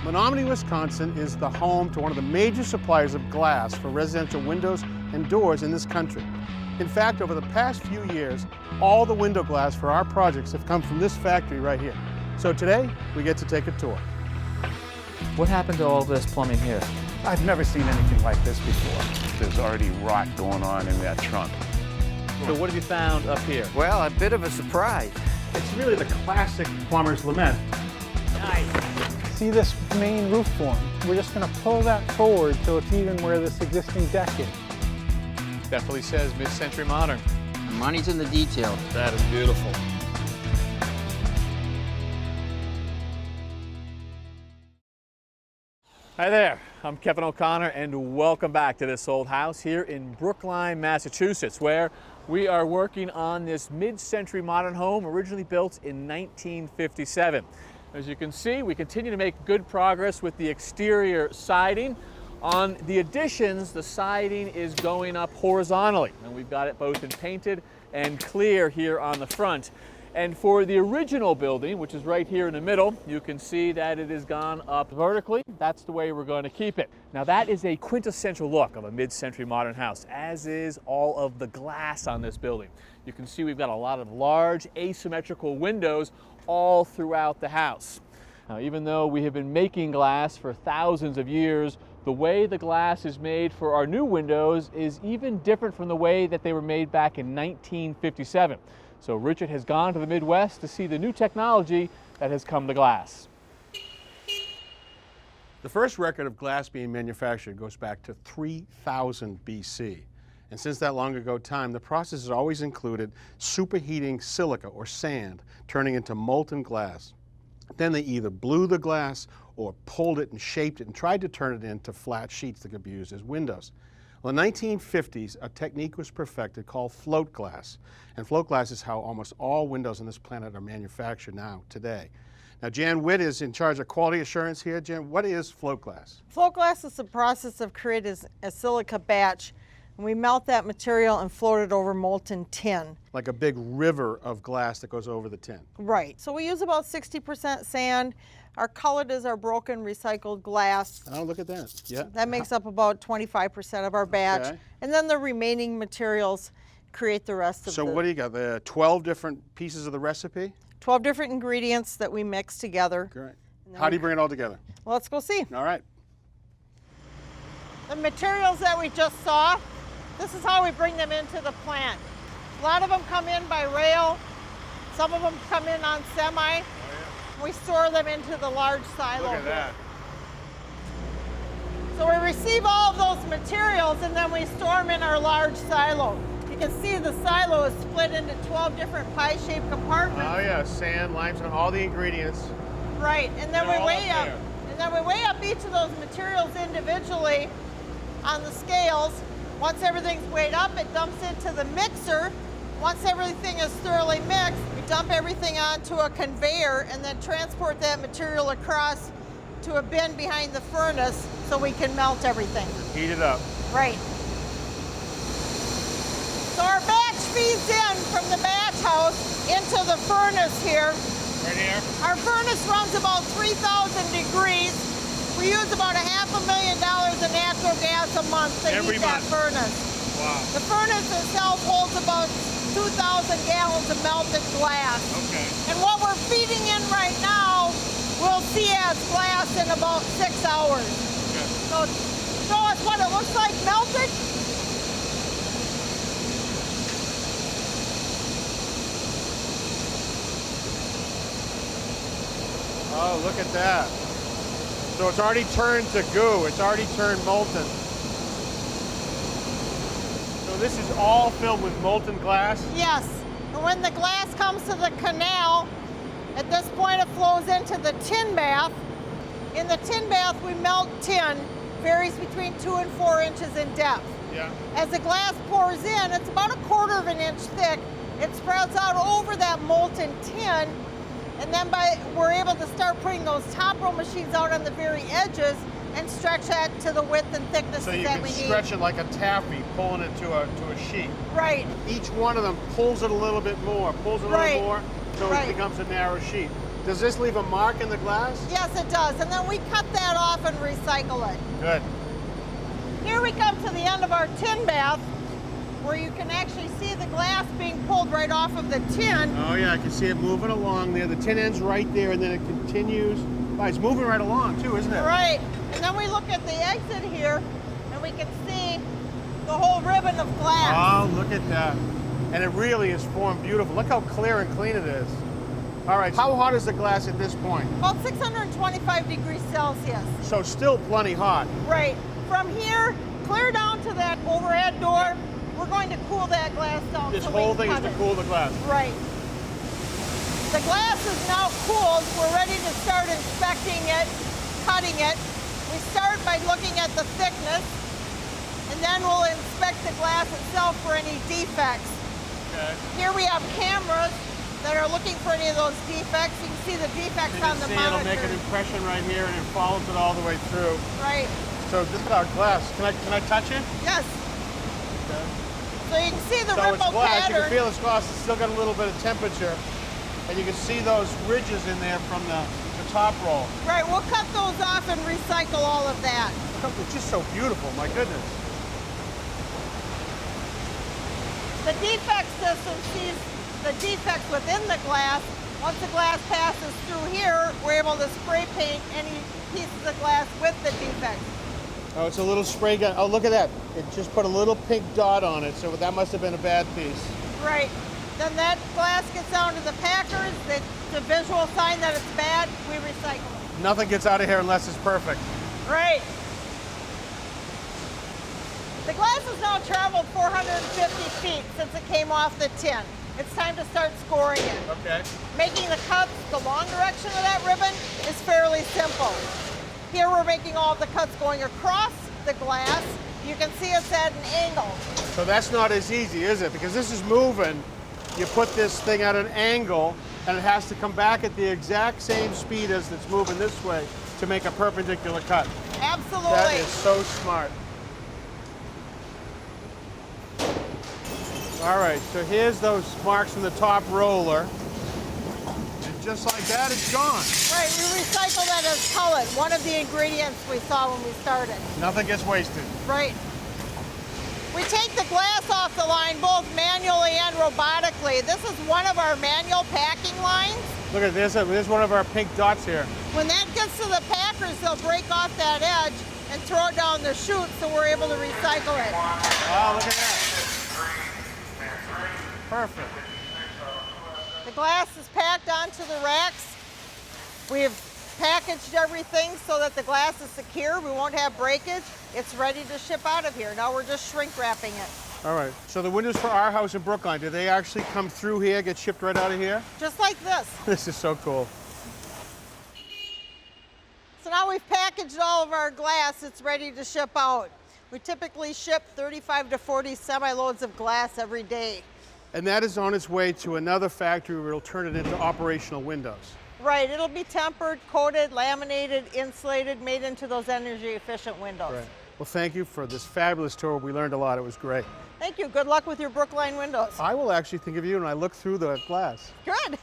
Menominee, Wisconsin is the home to one of the major suppliers of glass for residential windows and doors in this country. In fact, over the past few years, all the window glass for our projects have come from this factory right here. So today, we get to take a tour. What happened to all this plumbing here? I've never seen anything like this before. There's already rot going on in that trunk. So what have you found up here? Well, a bit of a surprise. It's really the classic plumber's lament. See this main roof form? We're just going to pull that forward till it's even where this existing deck is. Definitely says mid-century modern. The money's in the details. That is beautiful. Hi there, I'm Kevin O'Connor and welcome back to this old house here in Brookline, Massachusetts, where we are working on this mid-century modern home originally built in 1957. As you can see, we continue to make good progress with the exterior siding. On the additions, the siding is going up horizontally, and we've got it both in painted and clear here on the front. And for the original building, which is right here in the middle, you can see that it has gone up vertically. That's the way we're going to keep it. Now that is a quintessential look of a mid-century modern house, as is all of the glass on this building. You can see we've got a lot of large asymmetrical windows all throughout the house. Now, even though we have been making glass for thousands of years, the way the glass is made for our new windows is even different from the way that they were made back in 1957. So Richard has gone to the Midwest to see the new technology that has come to glass. The first record of glass being manufactured goes back to 3000 BC. And since that long ago time, the process has always included superheating silica or sand, turning into molten glass. Then they either blew the glass or pulled it and shaped it and tried to turn it into flat sheets that could be used as windows. Well, in the 1950s, a technique was perfected called float glass. And float glass is how almost all windows on this planet are manufactured now, today. Now, Jan Witt is in charge of quality assurance here. Jan, what is float glass? Float glass is the process of creating a silica batch. And we melt that material and float it over molten tin. Like a big river of glass that goes over the tin. Right. So we use about 60% sand. Our colored is our broken recycled glass. Oh, look at that. Yeah. That makes up about 25% of our batch. Okay. And then the remaining materials create the rest of So what do you got? The 12 different pieces of the recipe? 12 different ingredients that we mix together. Great. How do you bring it all together? Well, let's go see. All right. The materials that we just saw, this is how we bring them into the plant. A lot of them come in by rail. Some of them come in on semi. We store them into the large silo. Look at that. So we receive all of those materials and then we store them in our large silo. You can see the silo is split into 12 different pie-shaped compartments. Oh yeah, sand, limestone, all the ingredients. Right, and then They're we all weigh up up. there. And then we weigh up each of those materials individually on the scales. Once everything's weighed up, it dumps into the mixer. Once everything is thoroughly mixed, we dump everything onto a conveyor and then transport that material across to a bin behind the furnace so we can melt everything. Heat it up. Right. So our batch feeds in from the batch house into the furnace here. Right here? Our furnace runs about 3,000 degrees. We use about $500,000 of natural gas a month to heat that furnace. Wow. The furnace itself holds about 2,000 gallons of melted glass. Okay. And what we're feeding in right now, we'll see as glass in about 6 hours. Okay. So show us what it looks like melted. Oh, look at that. So it's already turned to goo. It's already turned molten. So this is all filled with molten glass? Yes. And when the glass comes to the canal, at this point it flows into the tin bath. In the tin bath, we melt tin. Varies between 2 and 4 inches in depth. Yeah. As the glass pours in, it's about 1/4 of an inch thick. It spreads out over that molten tin. And then we're able to start putting those top roll machines out on the very edges and stretch that to the width and thickness So you that can we need. stretch it like a taffy, pulling it to a sheet. Right. Each one of them pulls it a little bit more, pulls it a Right. little more, so Right. it becomes a narrow sheet. Does this leave a mark in the glass? Yes, it does. And then we cut that off and recycle it. Good. Here we come to the end of our tin bath, where you can actually see the glass being pulled right off of the tin. Oh yeah, I can see it moving along there. The tin end's right there, and then it continues. Oh, it's moving right along too, isn't it? Right. And then we look at the exit here, and we can see the whole ribbon of glass. Oh, look at that. And it really is formed beautiful. Look how clear and clean it is. All right, how hot is the glass at this point? About 625 degrees Celsius. So still plenty hot. Right. From here, clear down to that overhead door, we're going to cool that glass down. This so whole we thing is cut to it. cool the glass. Right. The glass is now cooled. We're ready to start inspecting it, cutting it. We start by looking at the thickness, and then we'll inspect the glass itself for any defects. Okay. Here we have cameras that are looking for any of those defects. You can see the defects on the monitor. It'll make an impression right here, and it follows it all the way through. Right. So this is our glass. Can I touch it? Yes. Okay. So you can see the So it's ripple glass. You pattern. can feel this glass has still got a little bit of temperature, and you can see those ridges in there from the top roll. Right, we'll cut those off and recycle all of that. It's just so beautiful. My goodness. The defect system sees the defects within the glass. Once the glass passes through here, we're able to spray paint any pieces of glass with the defects. Oh, it's a little spray gun. Oh, look at that. It just put a little pink dot on it, so that must have been a bad piece. Right. Then that glass gets down to the packers. It's a visual sign that it's bad. We recycle it. Nothing gets out of here unless it's perfect. Right. The glass has now traveled 450 feet since it came off the tin. It's time to start scoring it. Okay. Making the cuts the long direction of that ribbon is fairly simple. Here we're making all of the cuts going across the glass. You can see it's at an angle. So that's not as easy, is it? Because this is moving. You put this thing at an angle, and it has to come back at the exact same speed as it's moving this way to make a perpendicular cut. Absolutely. That is so smart. All right, so here's those marks in the top roller. And just like that, it's gone. Right, we recycle that as pellet, one of the ingredients we saw when we started. Nothing gets wasted. Right. We take the glass off the line both manually and robotically. This is one of our manual packing lines. Look at this, there's one of our pink dots here. When that gets to the packers, they'll break off that edge and throw it down the chute so we're able to recycle it. Oh, look at that. Perfect. The glass is packed onto the racks. We've packaged everything so that the glass is secure. We won't have breakage. It's ready to ship out of here. Now we're just shrink wrapping it. All right, so the windows for our house in Brookline, do they actually come through here, get shipped right out of here? Just like this. This is so cool. So now we've packaged all of our glass. It's ready to ship out. We typically ship 35 to 40 semi-loads of glass every day. And that is on its way to another factory where it'll turn it into operational windows. Right, it'll be tempered, coated, laminated, insulated, made into those energy efficient windows. Right. Well, thank you for this fabulous tour. We learned a lot. It was great. Thank you. Good luck with your Brookline windows. I will actually think of you when I look through the glass. Good.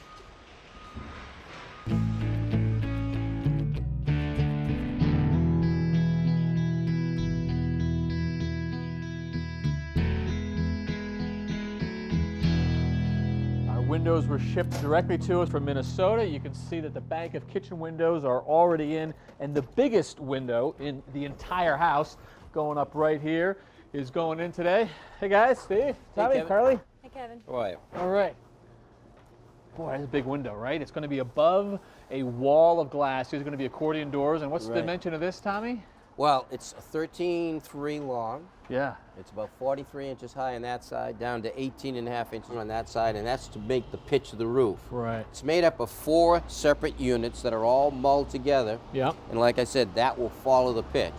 Windows were shipped directly to us from Minnesota. You can see that the bank of kitchen windows are already in, and the biggest window in the entire house going up right here is going in today. Hey guys, Steve, Tommy, Kevin. Carly. Hey, Kevin. How are you? All right. Boy, that's a big window, right? It's going to be above a wall of glass. These are going to be accordion doors. And what's the Right. dimension of this, Tommy? Well, it's 13.3 long. Yeah. It's about 43 inches high on that side, down to 18.5 inches on that side, and that's to make the pitch of the roof. Right. It's made up of 4 separate units that are all mulled together. Yep. And like I said, that will follow the pitch.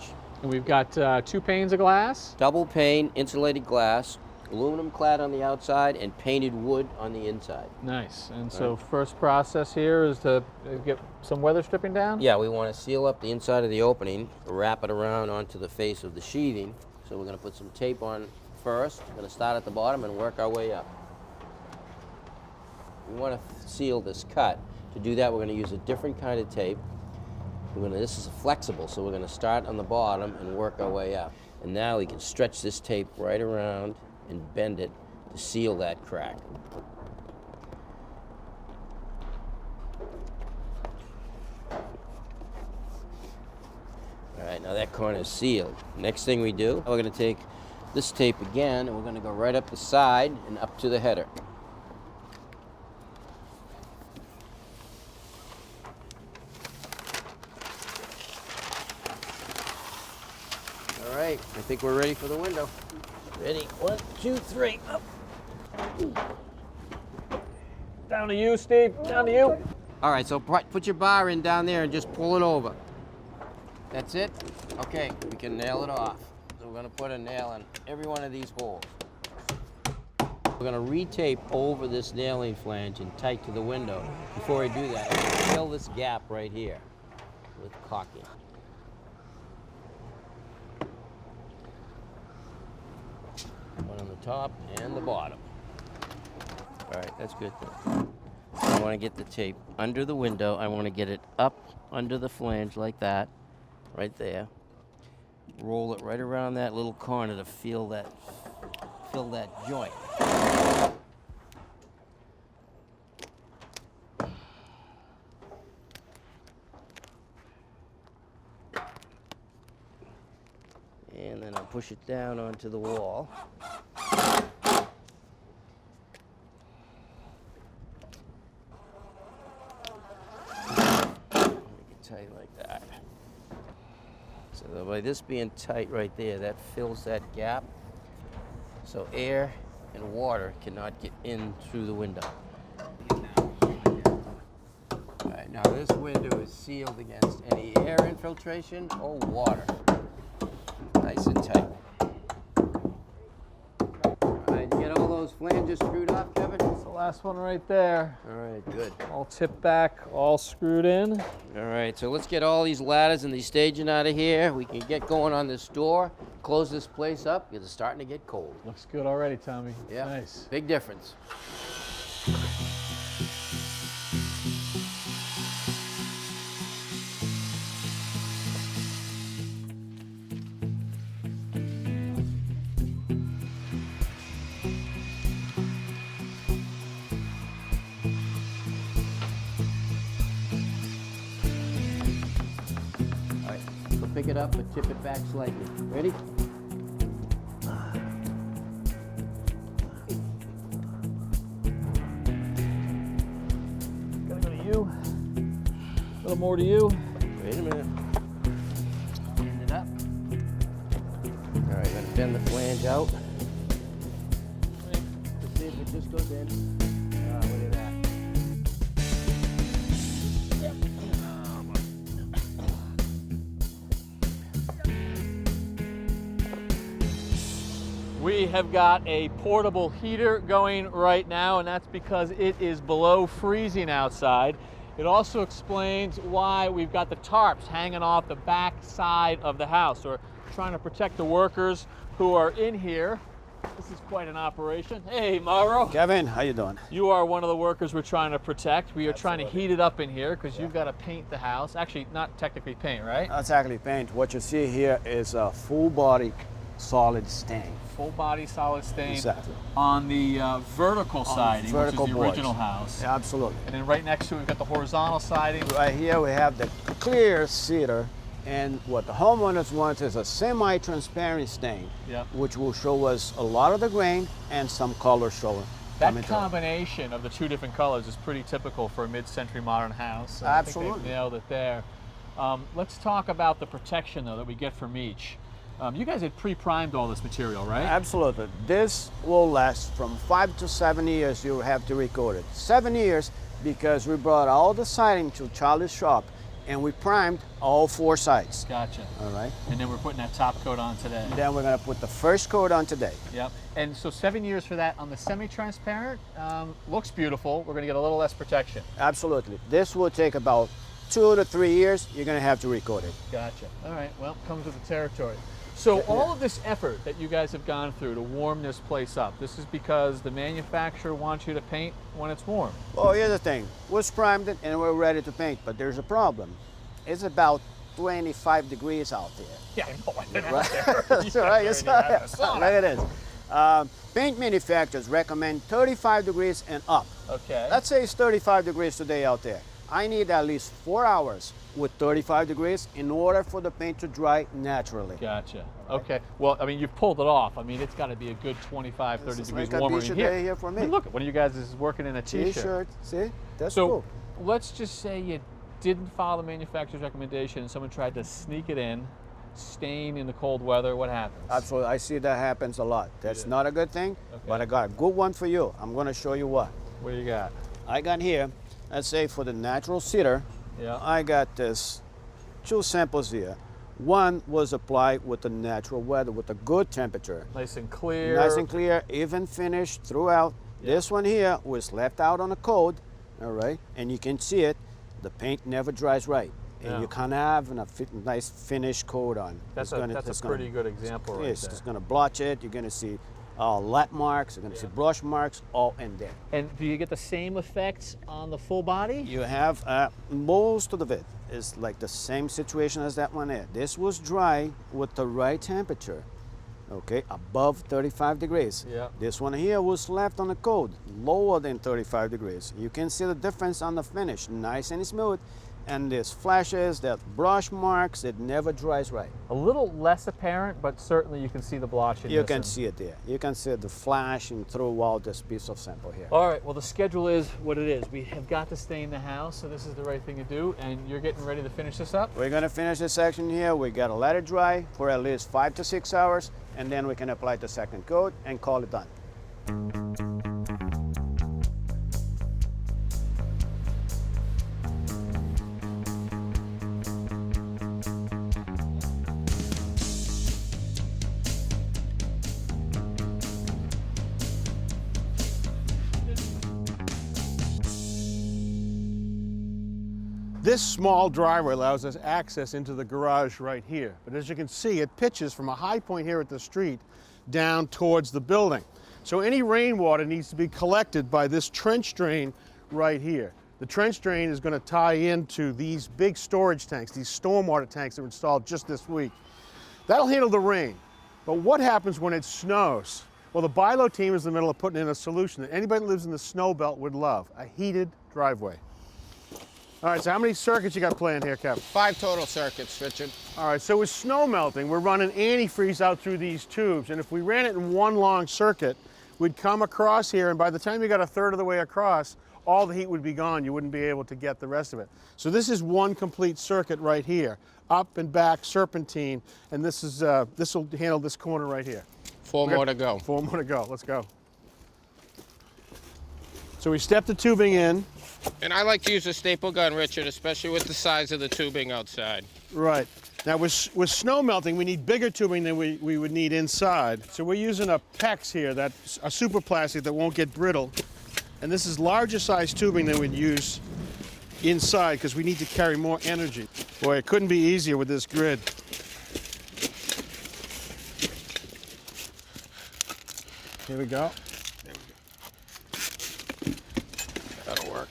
And we've got 2 panes of glass. Double pane insulated glass, aluminum clad on the outside, and painted wood on the inside. Nice. And so first process here is to get some weather stripping down? Yeah, we want to seal up the inside of the opening, wrap it around onto the face of the sheathing. So we're going to put some tape on first. We're going to start at the bottom and work our way up. We want to seal this cut To do that, we're going to use a different kind of tape. This is flexible, so we're going to start on the bottom and work our way up. And now we can stretch this tape right around and bend it to seal that crack. All right, now that corner is sealed. Next thing we do, we're going to take this tape again, and we're going to go right up the side and up to the header. All right, I think we're ready for the window. Ready? 1, 2, 3. Up. Down to you, Steve. Down to you. All right, so put your bar in down there and just pull it over. That's it? Okay, we can nail it off. So we're gonna put a nail in every one of these holes. We're gonna retape over this nailing flange and tight to the window. Before I do that, I'm gonna fill this gap right here with caulking. One on the top and the bottom. All right, that's good. I want to get the tape under the window. I want to get it up under the flange like that, right there. Roll it right around that little corner to fill that joint. And then I'll push it down onto the wall. Tight like that. So by this being tight right there, that fills that gap. So air and water cannot get in through the window. All right, now this window is sealed against any air infiltration or water. Nice and tight. All right, you get all those flanges screwed off, Kevin? That's the last one right there. All right, good. All tipped back, all screwed in. All right, so let's get all these ladders and these staging out of here. We can get going on this door, close this place up, because it's starting to get cold. Looks good already, Tommy. Yeah, Nice. big difference. Pick it up, but tip it back slightly. Ready? Gotta go to you. A little more to you. Wait a minute. Bend it up. All right, gonna bend the flange out. Let's see if it just goes in. Look at that. We have got a portable heater going right now, and that's because it is below freezing outside. It also explains why we've got the tarps hanging off the back side of the house. We're trying to protect the workers who are in here. This is quite an operation. Hey, Mauro. Kevin, how you doing? You are one of the workers we're trying to protect. We are trying to heat it up in here because you've got to paint the house. Actually, not technically paint, right? That's actually paint. What you see here is a full body solid stain. Full body solid stain Exactly. on the vertical siding, vertical which is the boards. original house. Yeah, absolutely. And then right next to it, we've got the horizontal siding. Right here we have the clear cedar, and what the homeowners want is a semi-transparent stain, Yep. which will show us a lot of the grain and some color showing. That coming through. combination of the two different colors is pretty typical for a mid-century modern house. And I think Absolutely. they've nailed it there. Let's talk about the protection, though, that we get from each. You guys had pre-primed all this material, right? Absolutely. This will last from 5 to 7 years. You have to record it. 7 years because we brought all the siding to Charlie's shop and we primed all 4 sides. Gotcha. All right. And then we're putting that top coat on today. Then we're going to put the first coat on today. Yep. And so 7 years for that on the semi-transparent. Looks beautiful. We're going to get a little less protection. Absolutely. This will take about 2 to 3 years. You're going to have to record it. Gotcha. All right. Well, comes with the territory. So all of this effort that you guys have gone through to warm this place up, this is because the manufacturer wants you to paint when it's warm. Well, here's the thing. We're primed it and we're ready to paint, but there's a problem. It's about 25 degrees out there. Yeah, I know. I've been out Right? there. That's right. It's You're having a sauna. Look at this. Paint manufacturers recommend 35 degrees and up. Okay. Let's say it's 35 degrees today out there. I need at least 4 hours with 35 degrees in order for the paint to dry naturally. Gotcha. Okay. Well, I mean, you've pulled it off. I mean, it's got to be a good 25, 30 This is degrees like a warmer beach in day here for me. I mean, look, one of you guys is working in a t-shirt. T-shirt, see? That's So cool. let's just say you didn't follow the manufacturer's recommendation and someone tried to sneak it in, stain in the cold weather. What happens? Absolutely, I see that happens a lot. That's not a good thing, but I got a good one for you. I'm gonna show you what. What do you got? I got here, let's say for the natural cedar, Yeah. I got this 2 samples here. One was applied with the natural weather, with a good temperature. Nice and clear. Nice and clear, even finish throughout. This one here was left out on the cold, all right? And you can see it, the paint never dries right. And Yeah. you kind of have a nice finished coat on. That's It's a pretty good example right Yes, there. it's gonna blotch it. You're gonna see lap marks, you're gonna see brush marks, all in there. And do you get the same effects on the full body? You have most of it is like the same situation as that one there. This was dry with the right temperature, okay, above 35 degrees. Yeah. This one here was left on the cold, lower than 35 degrees. You can see the difference on the finish, nice and smooth. And there's flashes, there's brush marks, it never dries right. A little less apparent, but certainly you can see the blotchiness. You can see it there. You can see the flashing throughout this piece of sample here. All right, well, the schedule is what it is. We have got to stay in the house, so this is the right thing to do, and you're getting ready to finish this up? We're gonna finish this section here. We gotta let it dry for at least 5 to 6 hours, and then we can apply the second coat and call it done. This small driveway allows us access into the garage right here. But as you can see, it pitches from a high point here at the street down towards the building. So any rainwater needs to be collected by this trench drain right here. The trench drain is going to tie into these big storage tanks, these stormwater tanks that were installed just this week. That'll handle the rain. But what happens when it snows? Well, the Bilo team is in the middle of putting in a solution that anybody that lives in the snow belt would love, a heated driveway. All right, so how many circuits you got planned here, Kevin? 5 total circuits, Richard. All right, so with snow melting, we're running antifreeze out through these tubes, and if we ran it in one long circuit, we'd come across here, and by the time you got a third of the way across, all the heat would be gone. You wouldn't be able to get the rest of it. So this is one complete circuit right here, up and back, serpentine, and this will handle this corner right here. 4 more to go. 4 more to go. Let's go. So we step the tubing in. And I like to use a staple gun, Richard, especially with the size of the tubing outside. Right. Now with snow melting, we need bigger tubing than we would need inside. So we're using a PEX here, that's a super plastic that won't get brittle. And this is larger size tubing than we'd use inside because we need to carry more energy. Boy, it couldn't be easier with this grid. Here we go. That'll work.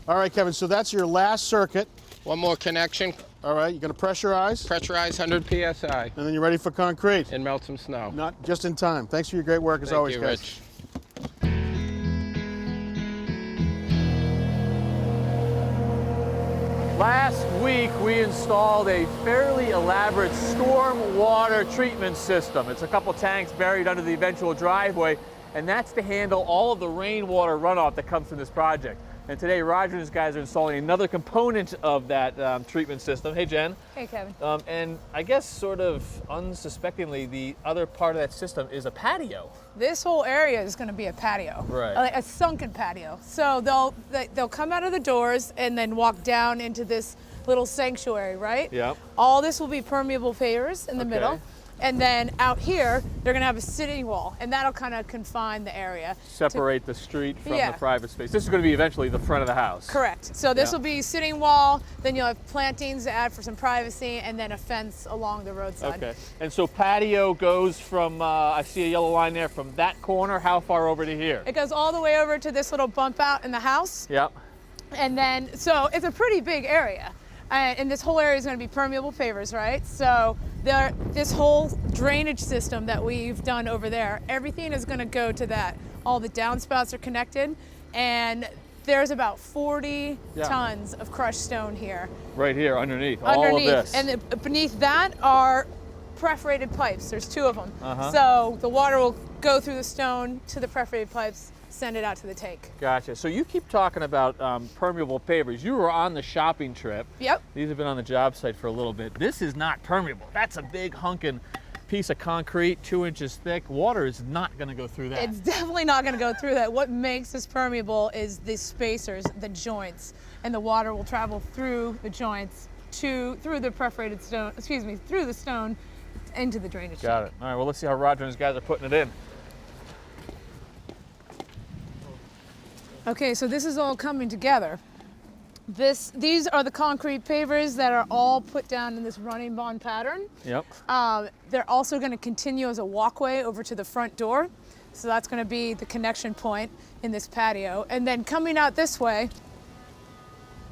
All right, Kevin, so that's your last circuit. One more connection. All right, you're gonna pressurize, Pressurize 100 PSI and then you're ready for concrete. and melt some snow. Not just in time. Thanks for your great work as Thank always, you, guys. Rich. Last week, we installed a fairly elaborate storm water treatment system. It's a couple tanks buried under the eventual driveway, and that's to handle all of the rainwater runoff that comes from this project. And today, Roger and his guys are installing another component of that treatment system. Hey, Jen. Hey, Kevin. And I guess sort of unsuspectingly, the other part of that system is a patio. This whole area is going to be a patio, Right. Like a sunken patio. So they'll come out of the doors and then walk down into this little sanctuary, right? Yep. All this will be permeable pavers in the Okay. middle, And then out here, they're gonna have a sitting wall, and that'll kind of confine the area. Separate the street from Yeah. the private space. This is going to be eventually the front of the house. Correct. So this Yeah. will be sitting wall, then you'll have plantings to add for some privacy, and then a fence along the roadside. Okay. And so patio goes from, I see a yellow line there, from that corner, how far over to here? It goes all the way over to this little bump out in the house. Yep. And then, so it's a pretty big area. And this whole area is going to be permeable pavers, right? So this whole drainage system that we've done over there, everything is going to go to that. All the downspouts are connected, and there's about 40 tons of crushed stone here. Right here, underneath. All of this. And beneath that are perforated pipes. There's 2 of them. So the water will go through the stone to the perforated pipes, send it out to the tank. Gotcha. So you keep talking about permeable pavers. You were on the shopping trip. Yep. These have been on the job site for a little bit. This is not permeable. That's a big hunkin' piece of concrete, 2 inches thick. Water is not going to go through that. It's definitely not going to go through that. What makes this permeable is the spacers, the joints, and the water will travel through the joints through the perforated stone, through the stone into the drainage. Got it. All right, well, let's see how Roger and his guys are putting it in. Okay, so this is all coming together. These are the concrete pavers that are all put down in this running bond pattern. Yep. They're also going to continue as a walkway over to the front door. So that's going to be the connection point in this patio. And then coming out this way,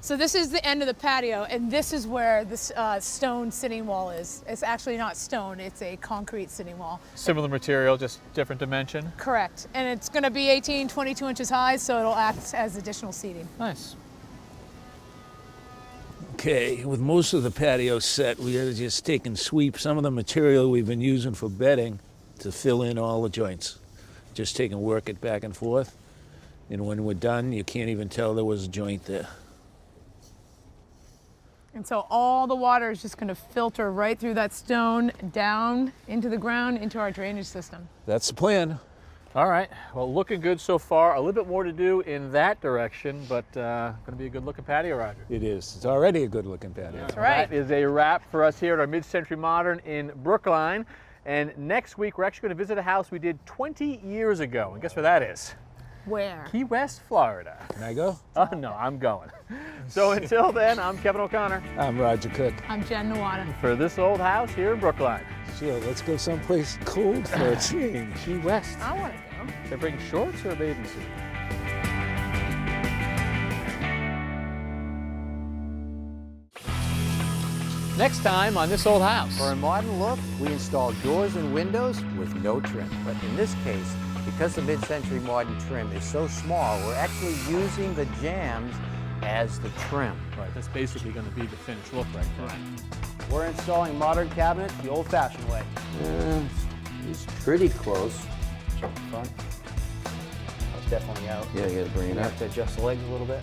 so this is the end of the patio, and this is where this stone sitting wall is. It's actually not stone, it's a concrete sitting wall. Similar material, just different dimension. Correct. And it's going to be 18, 22 inches high, so it'll act as additional seating. Nice. Okay, with most of the patio set, we are just taking sweep some of the material we've been using for bedding to fill in all the joints. Just taking work it back and forth. And when we're done, you can't even tell there was a joint there. And so all the water is just going to filter right through that stone down into the ground, into our drainage system. That's the plan. All right, well, looking good so far. A little bit more to do in that direction, but going to be a good looking patio, Roger. It is. It's already a good looking patio. That's right. That is a wrap for us here at our Mid-Century Modern in Brookline. And next week, we're actually going to visit a house we did 20 years ago. And guess where that is? Where? Key West, Florida. Can I go? Oh, no, I'm going. So until then, I'm Kevin O'Connor I'm Roger Cook. I'm Jenn and Roger. for this old house here in Brookline. Sure, let's go someplace cold for a change. Key West. I want to go. They bring shorts or a bathing suit? Next time on This Old House. For a modern look, we install doors and windows with no trim. But in this case, because the mid-century modern trim is so small, we're actually using the jambs as the trim. Right, that's basically going to be the finished look right there. We're installing modern cabinets the old-fashioned way. It's pretty close. Front. That's definitely out. Yeah, you gotta bring it You up. have to adjust the legs a little bit.